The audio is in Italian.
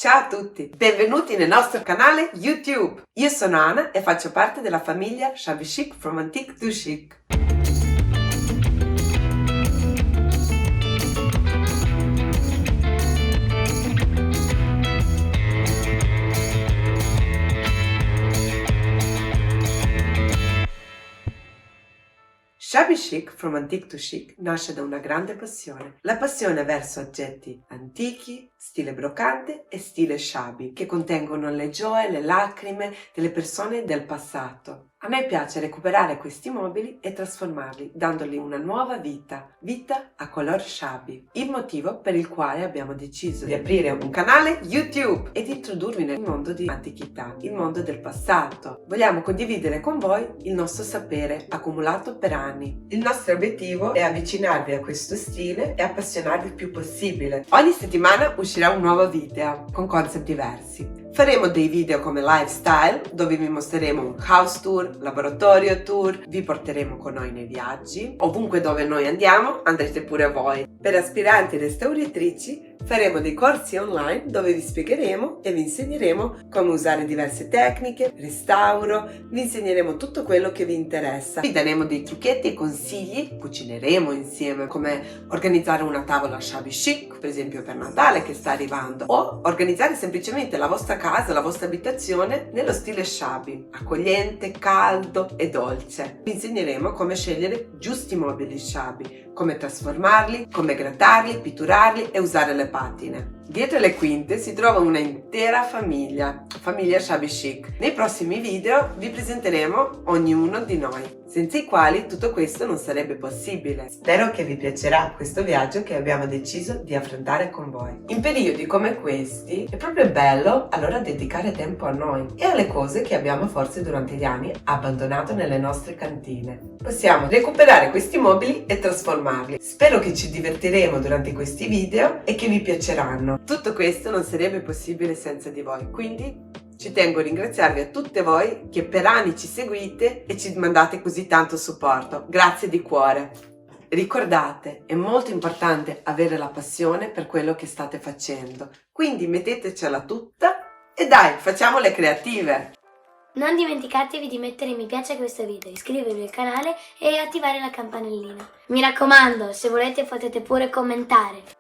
Ciao a tutti, benvenuti nel nostro canale YouTube. Io sono Ana e faccio parte della famiglia Shabby Chic from Antique to Chic. Shabby Chic from Antique to Chic nasce da una grande passione, la passione verso oggetti antichi, stile brocante e stile shabby, che contengono le gioie e le lacrime delle persone del passato. A me piace recuperare questi mobili e trasformarli, dandogli una nuova vita a color shabby. Il motivo per il quale abbiamo deciso di aprire un canale YouTube e di introdurvi nel mondo di antichità, il mondo del passato. Vogliamo condividere con voi il nostro sapere accumulato per anni. Il nostro obiettivo è avvicinarvi a questo stile e appassionarvi il più possibile. Ogni settimana uscirà un nuovo video con concept diversi. Faremo dei video come lifestyle, dove vi mostreremo un house tour, laboratorio tour, vi porteremo con noi nei viaggi, ovunque dove noi andiamo andrete pure voi. Per aspiranti restauratrici faremo dei corsi online dove vi spiegheremo e vi insegneremo come usare diverse tecniche, restauro, vi insegneremo tutto quello che vi interessa. Vi daremo dei trucchetti e consigli, cucineremo insieme come organizzare una tavola shabby chic, per esempio per Natale che sta arrivando, o organizzare semplicemente la vostra casa, la vostra abitazione nello stile shabby, accogliente, caldo e dolce. Vi insegneremo come scegliere giusti mobili shabby, come trasformarli, come grattarli, pitturarli e usare le pattine. Dietro le quinte si trova una intera famiglia Shabby Chic. Nei prossimi video vi presenteremo ognuno di noi, senza i quali tutto questo non sarebbe possibile. Spero che vi piacerà questo viaggio che abbiamo deciso di affrontare con voi. In periodi come questi è proprio bello allora dedicare tempo a noi e alle cose che abbiamo forse durante gli anni abbandonato nelle nostre cantine. Possiamo recuperare questi mobili e trasformarli. Spero che ci divertiremo durante questi video e che vi piaceranno. Tutto questo non sarebbe possibile senza di voi, quindi ci tengo a ringraziarvi a tutte voi che per anni ci seguite e ci mandate così tanto supporto. Grazie di cuore. Ricordate, è molto importante avere la passione per quello che state facendo, quindi mettetecela tutta e dai, facciamo le creative! Non dimenticatevi di mettere mi piace a questo video, iscrivervi al canale e attivare la campanellina. Mi raccomando, se volete potete pure commentare.